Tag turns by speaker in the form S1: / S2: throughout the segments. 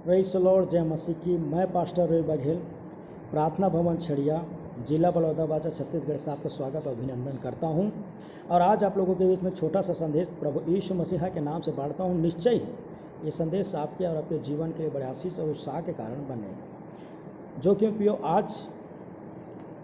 S1: Praise the Lord, जय मसीह की। मैं पास्टर रोय बघेल, प्रार्थना भवन छड़िया, जिला बलौदाबाजार, छत्तीसगढ़ से आपका स्वागत और अभिनंदन करता हूं। और आज आप लोगों के बीच में छोटा सा संदेश प्रभु यीशु मसीहा के नाम से बांटता हूं। निश्चय ही ये संदेश आपके और आपके जीवन के लिए बड़े आशीष और उत्साह के कारण बनेगा। जो क्योंकि आज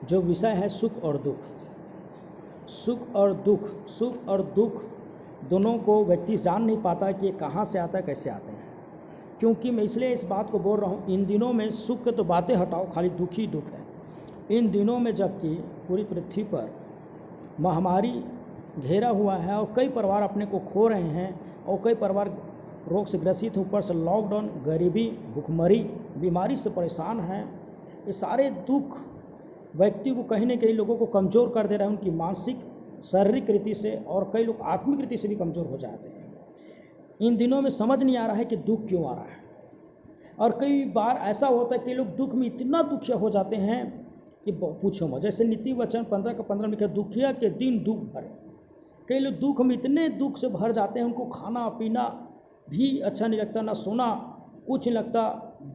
S1: जो विषय है सुख और दुख, सुख और दुख, सुख और दुख दोनों को व्यक्ति जान नहीं पाता कि ये कहाँ से आता है, कैसे आते हैं। क्योंकि मैं इसलिए इस बात को बोल रहा हूँ, इन दिनों में सुख के तो बातें हटाओ, खाली दुख ही दुख है इन दिनों में। जबकि पूरी पृथ्वी पर महामारी घेरा हुआ है और कई परिवार अपने को खो रहे हैं और कई परिवार रोग से ग्रसित, ऊपर से लॉकडाउन, गरीबी, भुखमरी, बीमारी से परेशान हैं। ये सारे दुख व्यक्ति को कहीं न कहीं लोगों को कमज़ोर कर दे रहे हैं, उनकी मानसिक शारीरिक रीति से, और कई लोग आत्मिक रीति से भी कमज़ोर हो जाते हैं। इन दिनों में समझ नहीं आ रहा है कि दुख क्यों आ रहा है। और कई बार ऐसा होता है कि लोग दुख में इतना दुखिया हो जाते हैं कि पूछो मत। जैसे नीति वचन 15 का 15 में लिखा, दुखिया के दिन दुख भरे। कई लोग दुख में इतने दुख से भर जाते हैं, उनको खाना पीना भी अच्छा नहीं लगता, ना सोना कुछ नहीं लगता।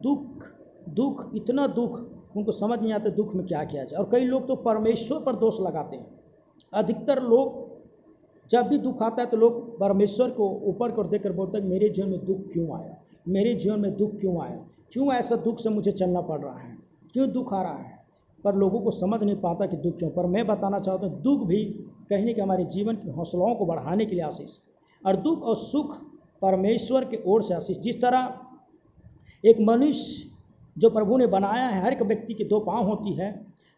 S1: दुख दुख इतना दुख, उनको समझ नहीं आता दुख में क्या किया जाए। और कई लोग तो परमेश्वर पर दोष लगाते हैं। अधिकतर लोग जब भी दुख आता है तो लोग परमेश्वर को ऊपर कर देकर बोलते हैं, मेरे जीवन में दुख क्यों आया, मेरे जीवन में दुख क्यों आया, क्यों ऐसा दुख से मुझे चलना पड़ रहा है, क्यों दुख आ रहा है। पर लोगों को समझ नहीं पाता कि दुख क्यों। पर मैं बताना चाहता हूँ, दुख भी कहीं न कहीं हमारे जीवन की हौसलाओं को बढ़ाने के लिए आशीष है। और दुख और सुख परमेश्वर की ओर से आशीष। जिस तरह एक मनुष्य जो प्रभु ने बनाया है, हर एक व्यक्ति की 2 पाँव होती है,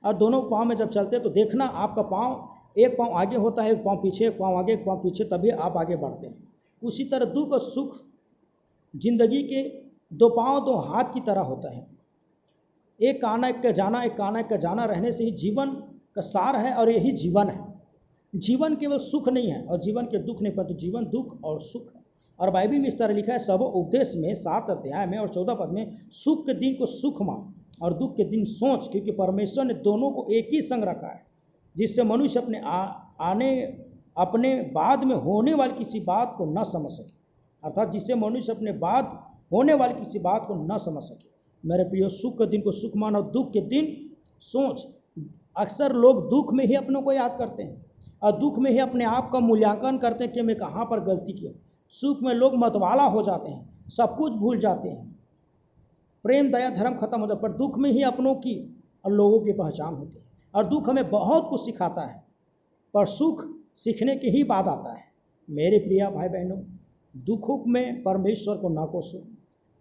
S1: और दोनों पाँव में जब चलते हैं तो देखना, आपका पाँव एक पाँव आगे होता है, एक पाँव पीछे, एक पाँव आगे, एक पाँव पीछे, तभी आप आगे बढ़ते हैं। उसी तरह दुख और सुख जिंदगी के 2 पाँव 2 हाथ की तरह होता है। एक काना एक का जाना, एक काना एक का जाना रहने से ही जीवन का सार है, और यही जीवन है। जीवन केवल सुख नहीं है और जीवन के दुख नहीं, परंतु जीवन दुख और सुख है। और बाइबल में इस तरह लिखा है, सब उपदेश में 7 अध्याय में और 14 पद में, सुख के दिन को सुख मान और दुख के दिन सोच, क्योंकि परमेश्वर ने दोनों को एक ही संग रखा है, जिससे मनुष्य अपने बाद में होने वाली किसी बात को न समझ सके। अर्थात जिससे मनुष्य अपने बाद होने वाली किसी बात को न समझ सके। मेरे प्रियो, सुख के दिन को सुख मान और दुख के दिन सोच। अक्सर लोग दुख में ही अपनों को याद करते हैं और दुख में ही अपने आप का मूल्यांकन करते हैं कि मैं कहाँ पर गलती की। सुख में लोग मतवाला हो जाते हैं, सब कुछ भूल जाते हैं, प्रेम दया धर्म खत्म हो जाता है। पर दुख में ही अपनों की और लोगों की पहचान होती है। और दुख हमें बहुत कुछ सिखाता है, पर सुख सीखने के ही बाद आता है। मेरे प्रिय भाई बहनों, दुखों में परमेश्वर को ना कोसो।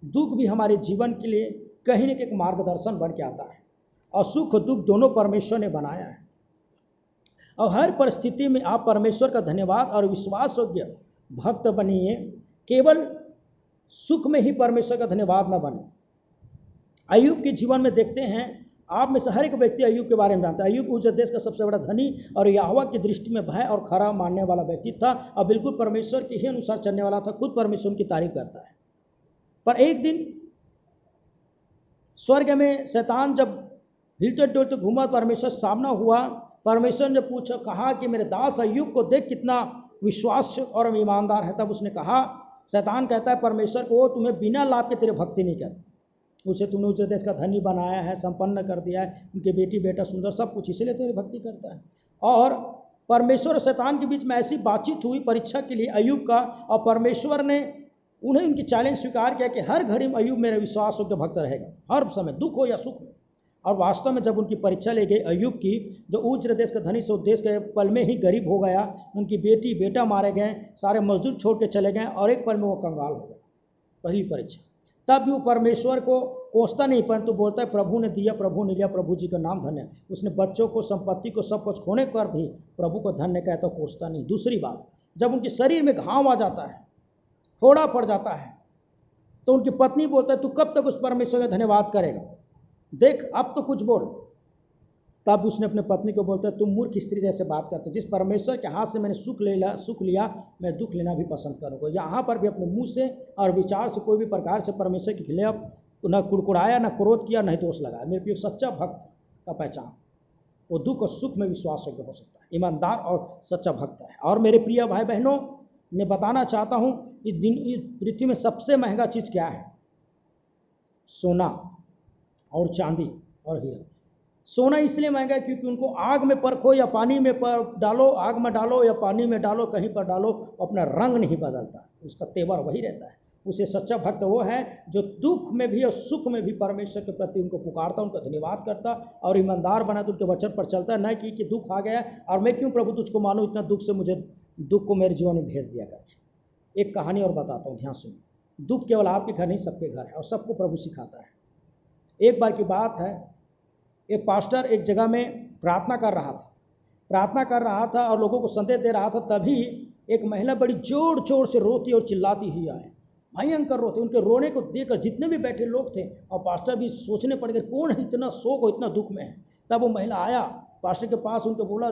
S1: दुख भी हमारे जीवन के लिए कहीं न कहीं एक मार्गदर्शन बन के आता है, और सुख दुख दोनों परमेश्वर ने बनाया है। और हर परिस्थिति में आप परमेश्वर का धन्यवाद और विश्वास योग्य भक्त बनिए। केवल सुख में ही परमेश्वर का धन्यवाद न बने। अय्यूब के जीवन में देखते हैं, आप में से हर एक व्यक्ति अय्यूब के बारे में जानता है। अय्यूब उस देश का सबसे बड़ा धनी और यहोवा की दृष्टि में भय और खरा मानने वाला व्यक्ति था, और बिल्कुल परमेश्वर के ही अनुसार चलने वाला था। खुद परमेश्वर की तारीफ करता है। पर एक दिन स्वर्ग में शैतान जब हिलते डुलते घूमा, परमेश्वर सामना हुआ। परमेश्वर ने पूछा, कहा कि मेरे दास अय्यूब को देख कितना विश्वास और ईमानदार है। तब उसने कहा, शैतान कहता है परमेश्वर को, वो तुम्हें बिना लाभ के तेरे भक्ति नहीं करती। उसे तुमने उस देश का धनी बनाया है, संपन्न कर दिया है, उनके बेटी बेटा सुंदर सब कुछ, इसीलिए तेरी भक्ति करता है। और परमेश्वर और शैतान के बीच में ऐसी बातचीत हुई परीक्षा के लिए अय्यूब का, और परमेश्वर ने उन्हें उनकी चैलेंज स्वीकार किया कि हर घड़ी में अय्यूब मेरे विश्वास योग्य भक्त रहेगा, हर समय, दुख हो या सुख हो। और वास्तव में जब उनकी परीक्षा ले गई अय्यूब की, जो उज्र देश का धनी से उस देश के पल में ही गरीब हो गया, उनकी बेटी बेटा मारे गए, सारे मजदूर छोड़ के चले गए, और एक पल में वो कंगाल हो गए। पहली परीक्षा। तब भी वो परमेश्वर को कोसता नहीं, परंतु बोलता है, प्रभु ने दिया, प्रभु ने लिया, प्रभु जी का नाम धन्य। उसने बच्चों को, संपत्ति को, सब कुछ खोने पर भी प्रभु को धन्य कहता, कोसता नहीं। दूसरी बात, जब उनके शरीर में घाव आ जाता है, फोड़ा पड़ जाता है, तो उनकी पत्नी बोलता है, तू कब तक उस परमेश्वर का धन्यवाद करेगा, देख अब तो कुछ बोल। तब उसने अपने पत्नी को बोलता है, तुम मूर्ख स्त्री जैसे बात करते हो। जिस परमेश्वर के हाथ से मैंने सुख लिया, मैं दुख लेना भी पसंद करूँगा। यहाँ पर भी अपने मुंह से और विचार से कोई भी प्रकार से परमेश्वर के खिलाफ न कुड़कुड़ाया, न क्रोध किया, न दोष लगाया। मेरे प्रिय, सच्चा भक्त का पहचान वो दुख और सुख में विश्वास योग्य हो सकता है, ईमानदार और सच्चा भक्त है। और मेरे प्रिय भाई बहनों, मैं बताना चाहता हूँ, इस पृथ्वी में सबसे महंगा चीज़ क्या है? सोना और चांदी और हीरा। सोना इसलिए महंगा है क्योंकि उनको आग में परखो या पानी में डालो, आग में डालो या पानी में डालो, कहीं पर डालो, अपना रंग नहीं बदलता, उसका तेवर वही रहता है। उसे सच्चा भक्त वो है जो दुख में भी और सुख में भी परमेश्वर के प्रति उनको पुकारता, उनका धन्यवाद करता और ईमानदार बना तो उनके वचन पर चलता, न कि दुख आ गया और मैं क्यों प्रभु तुझको मानूं, इतना दुख से मुझे दुख को मेरे जीवन में भेज दिया करके। एक कहानी और बताता हूँ, ध्यान सुनिए। दुख केवल आपके घर नहीं, सबके घर है और सबको प्रभु सिखाता है। एक बार की बात है, एक पास्टर एक जगह में प्रार्थना कर रहा था और लोगों को संदेश दे रहा था। तभी एक महिला बड़ी जोर जोर से रोती और चिल्लाती हुई आए, भयंकर रोते। उनके रोने को देखकर जितने भी बैठे लोग थे और पास्टर भी सोचने पड़ गए, कौन है इतना शोक और इतना दुख में है। तब वो महिला आया पास्टर के पास, उनको बोला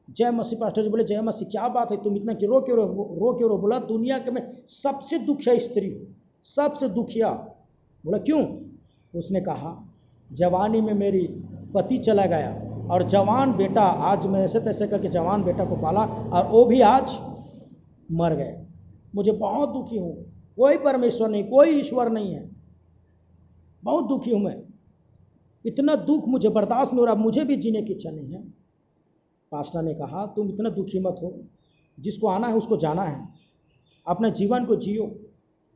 S1: जय मसीह। पास्टर जी बोले जय मसीह, क्या बात है, तुम इतना रो क्यों रो? बोला दुनिया के में सबसे दुखिया स्त्री हो, सबसे दुखिया। बोला क्यों? उसने कहा जवानी में मेरी पति चला गया और जवान बेटा, आज मैं ऐसे तैसे करके जवान बेटा को पाला और वो भी आज मर गए। मुझे बहुत दुखी हूँ, कोई परमेश्वर नहीं, कोई ईश्वर नहीं है, बहुत दुखी हूँ मैं, इतना दुख मुझे बर्दाश्त नहीं हो रहा, मुझे भी जीने की इच्छा नहीं है। पास्टर ने कहा तुम इतना दुखी मत हो, जिसको आना है उसको जाना है, अपने जीवन को जियो।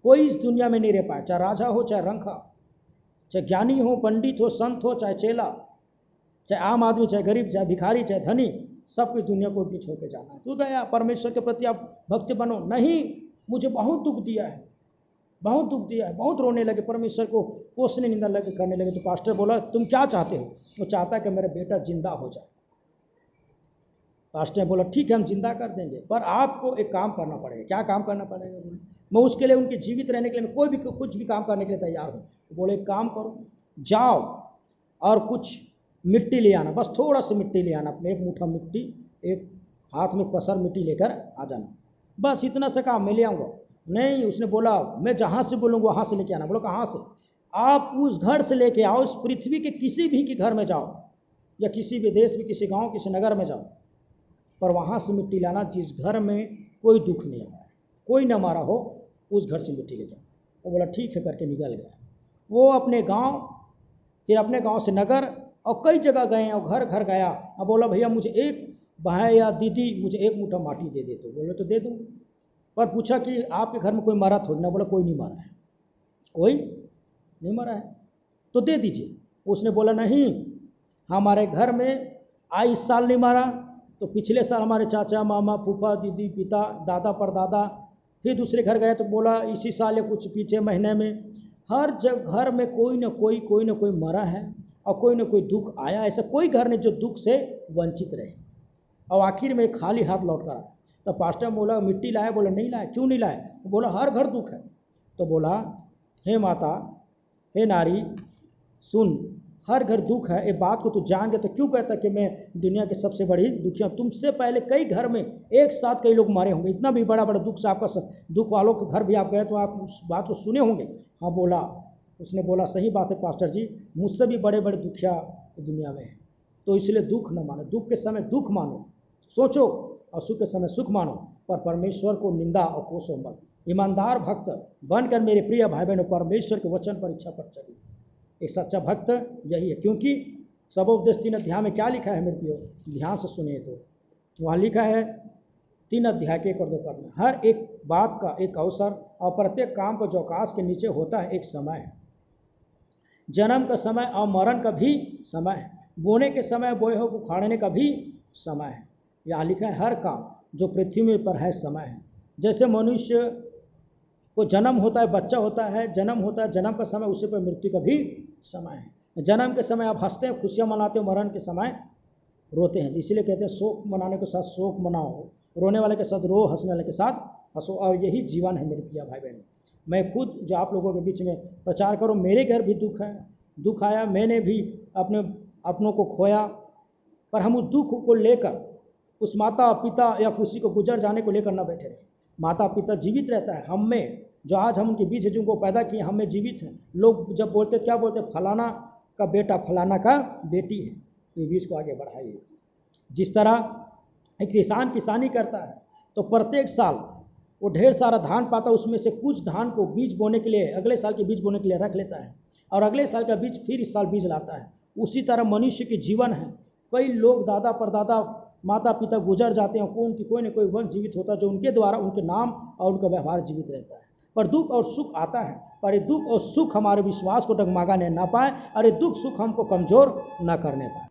S1: कोई इस दुनिया में नहीं रह पाए, चाहे राजा हो, चाहे रंखा, चाहे ज्ञानी हो, पंडित हो, संत हो, चाहे चेला, चाहे आम आदमी, चाहे गरीब, चाहे भिखारी, चाहे धनी, सब कुछ दुनिया को छोड़ के जाना है। तो गया परमेश्वर के प्रति आप भक्त बनो। नहीं, मुझे बहुत दुख दिया है, बहुत दुख दिया है, बहुत रोने लगे, परमेश्वर को कोसने निंदा लगे करने लगे। तो पास्टर बोला तुम क्या चाहते हो? वो चाहता है कि मेरा बेटा जिंदा हो जाए। पास्टर ने बोला ठीक है हम जिंदा कर देंगे, पर आपको एक काम करना पड़ेगा। क्या काम करना पड़ेगा? मैं उसके लिए, उनके जीवित रहने के लिए मैं कुछ भी काम करने के लिए तैयार हूँ। तो बोले एक काम करो, जाओ और कुछ मिट्टी ले आना, बस थोड़ा सा मिट्टी ले आना, अपने एक मुट्ठा मिट्टी, एक हाथ में पसर मिट्टी लेकर आ जाना, बस इतना सा काम मैं ले आऊँगा। नहीं, उसने बोला मैं जहाँ से बोलूँगा वहाँ से लेके आना। बोलो कहाँ से? आप उस घर से लेके आओ, उस पृथ्वी के किसी भी के घर में जाओ या किसी भी देश में, किसी गाँव, किसी नगर में जाओ, पर वहाँ से मिट्टी लाना जिस घर में कोई दुख नहीं आया, कोई न मारा हो, उस घर से मिट्टी ले जाओ। वो बोला ठीक है करके निकल गया। वो अपने गांव, फिर अपने गांव से नगर और कई जगह गए और घर घर गया और बोला भैया मुझे एक भाई या दीदी मुझे एक मुट्ठा माटी दे दे। तो बोले तो दे दूँ, पर पूछा कि आपके घर में कोई मरा थोड़ी ना? बोला कोई नहीं मरा है, कोई नहीं मरा है, तो दे दीजिए। उसने बोला नहीं, हमारे घर में इस साल नहीं मारा, तो पिछले साल हमारे चाचा, मामा, फूफा, दीदी, पिता, दादा, परदादा। फिर दूसरे घर गए तो बोला इसी साल या कुछ पीछे महीने में। हर घर में कोई ना कोई मरा है और कोई ना कोई दुख आया। ऐसा कोई घर नहीं जो दुख से वंचित रहे। और आखिर में खाली हाथ लौट कर आया। तो पास्टर बोला मिट्टी लाए? बोला नहीं लाए। क्यों नहीं लाए? बोला हर घर दुख है। तो बोला हे माता, हे नारी, सुन, हर घर दुख है, ये बात को तू जान गया तो क्यों कहता कि मैं दुनिया के सबसे बड़ी दुखी हूँ? तुमसे पहले कई घर में एक साथ कई लोग मारे होंगे, इतना भी बड़ा बड़ा दुख से आपका दुख वालों के घर भी आप गए तो आप उस बात को सुने होंगे। हाँ बोला। उसने बोला सही बात है पास्टर जी, मुझसे भी बड़े बड़े दुखिया दुनिया में हैं, तो इसलिए दुख न मानो। दुख के समय दुख मानो, सोचो, और सुख के समय सुख मानो, पर परमेश्वर को निंदा और कोसो मत। ईमानदार भक्त बनकर मेरे प्रिय भाई बहनों परमेश्वर के वचन पर इच्छा पर चलिए। एक सच्चा भक्त यही है, क्योंकि सबोपदेश 3 अध्याय में क्या लिखा है मेरे प्रियो, ध्यान से सुनिए। तो वहाँ लिखा है 3 अध्याय के 1 और 2 पद में, हर एक बात का एक अवसर और प्रत्येक काम का जो आकाश के नीचे होता है एक समय है। जन्म का समय और मरण का भी समय है, बोने के समय, बोए हो उखाड़ने का भी समय है। यहाँ लिखा है हर काम जो पृथ्वी पर है समय है। जैसे मनुष्य को जन्म होता है, बच्चा होता है, जन्म होता है, जन्म का समय, उसी पर मृत्यु का भी समय है। जन्म के समय आप हंसते हैं, खुशियाँ मनाते हो, मरण के समय रोते हैं। इसलिए कहते हैं शोक मनाने के साथ शोक मनाओ, रोने वाले के साथ रो, हंसने वाले के साथ हंसो, और यही जीवन है मेरे प्रिय भाई बहन। मैं खुद जो आप लोगों के बीच में प्रचार करूँ, मेरे घर भी दुख है, दुख आया, मैंने भी अपनों को खोया, पर हम उस दुख को लेकर, उस माता पिता या किसी को गुजर जाने को लेकर न बैठे रहे। माता पिता जीवित रहता है हम में, जो आज हम उनके बीच जिनको पैदा किए हम में जीवित हैं। लोग जब बोलते क्या बोलते, फलाना का बेटा, फलाना का बेटी है, ये बीज को आगे बढ़ाइए। जिस तरह एक किसान किसानी करता है तो प्रत्येक साल वो ढेर सारा धान पाता है, उसमें से कुछ धान को बीज बोने के लिए, अगले साल के बीज बोने के लिए रख लेता है, और अगले साल का बीज फिर इस साल बीज लाता है। उसी तरह मनुष्य की जीवन है। कई लोग दादा परदादा माता पिता गुजर जाते हैं, उनकी कोई न कोई वंश जीवित होता है जो उनके द्वारा उनके नाम और उनका व्यवहार जीवित रहता है। पर दुख और सुख आता है, पर ये दुख और सुख हमारे विश्वास को डगमगाने ना पाए और ये दुख सुख हमको कमज़ोर ना करने पाए।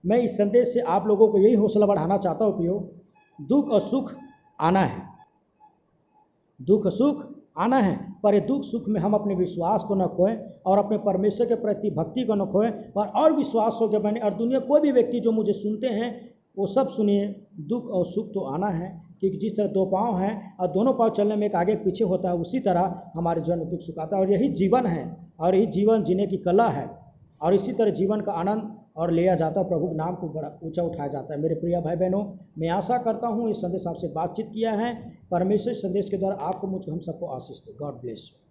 S1: मैं इस संदेश से आप लोगों को यही हौसला बढ़ाना चाहता हूँ प्रियो, दुख और सुख आना है, दुख सुख आना है, पर ये दुख सुख में हम अपने विश्वास को न खोएं और अपने परमेश्वर के प्रति भक्ति को न खोएं, पर और विश्वास हो के बने। और दुनिया कोई भी व्यक्ति जो मुझे सुनते हैं वो सब सुनिए, दुख और सुख तो आना है, क्योंकि जिस तरह दो पाँव हैं और दोनों पाँव चलने में एक आगे एक पीछे होता है, उसी तरह हमारे जीवन में दुख सुख आता है। और यही जीवन है और यही जीवन जीने की कला है और इसी तरह जीवन का आनंद और लिया जाता है, प्रभु के नाम को बड़ा ऊंचा उठाया जाता है। मेरे प्रिय भाई बहनों, मैं आशा करता हूँ इस संदेश आपसे बातचीत किया है। परमेश्वर संदेश के द्वारा आपको मुझको हम सबको आशीष दे। God bless you.